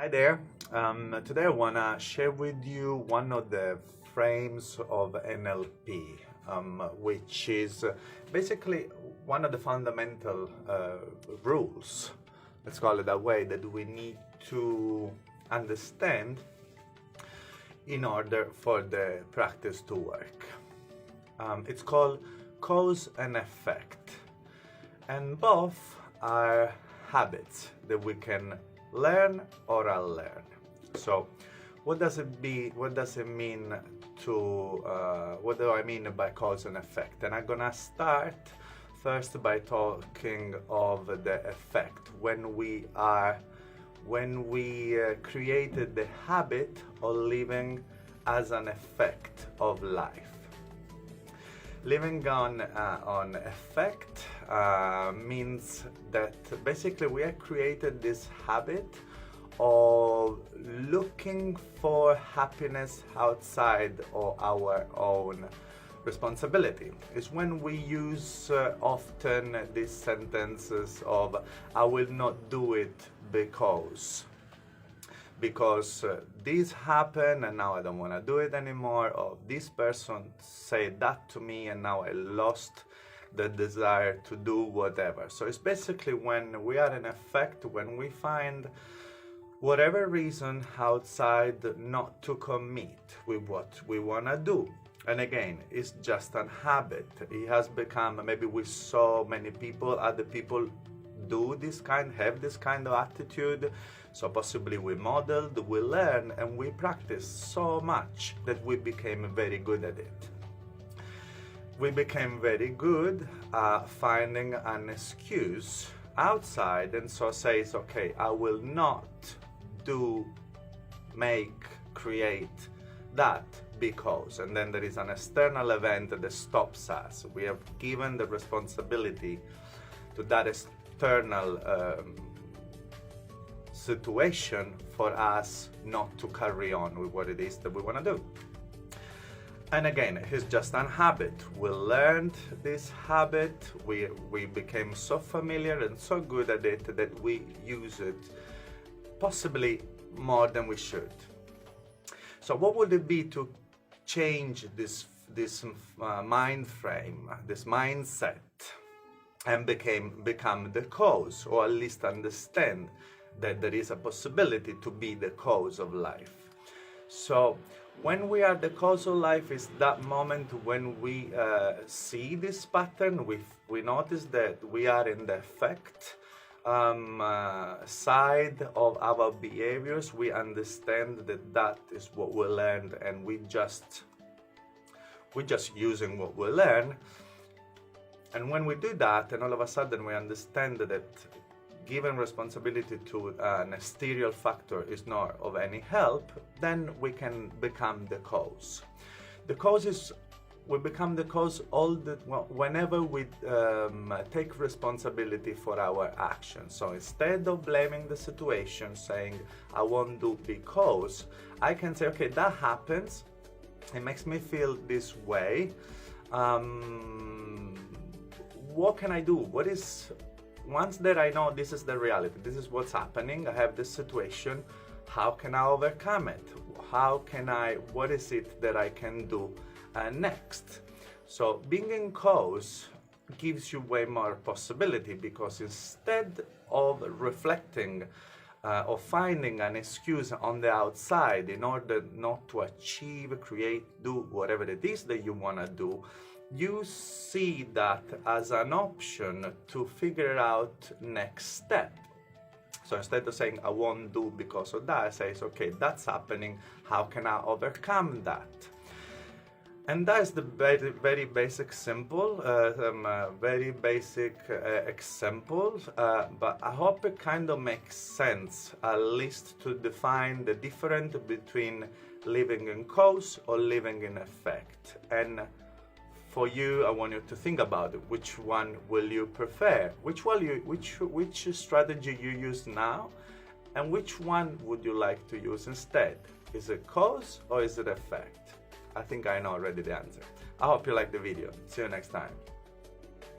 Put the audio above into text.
Hi there. Today I want to share with you one of the frames of NLP, which is basically one of the fundamental rules, let's call it that way, that we need to understand in order for the practice to work. It's called cause and effect, and both are habits that we can learn or unlearn. So what does it mean to what do I mean by cause and effect? And I'm gonna start first by talking of the effect when we created the habit of living as an effect of life. Living on effect means that basically we have created this habit of looking for happiness outside of our own responsibility. It's when we use often these sentences of "I will not do it because this happened and now I don't want to do it anymore," or "this person said that to me and now I lost the desire to do whatever." So it's basically when we are in effect, when we find whatever reason outside not to commit with what we want to do. And again, it's just a habit. It has become, maybe we saw many people, other people have this kind of attitude, so possibly we modeled, we learned, and we practiced so much that we became very good at it. We became very good at finding an excuse outside, and so says, okay, I will not create that because, and then there is an external event that stops us. We have given the responsibility to that external situation for us not to carry on with what it is that we want to do. And again, it's just a habit. We learned this habit, we became so familiar and so good at it that we use it possibly more than we should. So what would it be to change this mind frame, this mindset, and become the cause, or at least understand that there is a possibility to be the cause of life? So when we are the cause of life is that moment when we see this pattern, we notice that we are in the effect side of our behaviors. We understand that is what we learned, and we're just using what we learn. And when we do that, and all of a sudden we understand that giving responsibility to an exterior factor is not of any help, then we can become the cause. We become the cause whenever we take responsibility for our actions. So instead of blaming the situation, saying I won't do because, I can say, okay, that happens, it makes me feel this way. What can I do? Once that I know this is the reality, this is what's happening, I have this situation, how can I overcome it? What is it that I can do next? So being in cause gives you way more possibility, because instead of reflecting or finding an excuse on the outside in order not to achieve, do whatever it is that you want to do, you see that as an option to figure out next step. So instead of saying I won't do because of that, I say, okay, that's happening, how can I overcome that? And that is the very, very basic, simple, very basic example, but I hope it kind of makes sense, at least to define the difference between living in cause or living in effect. And for you, I want you to think about it. Which one will you prefer? Which strategy you use now, and which one would you like to use instead? Is it cause or is it effect? I think I know already the answer. I hope you like the video. See you next time.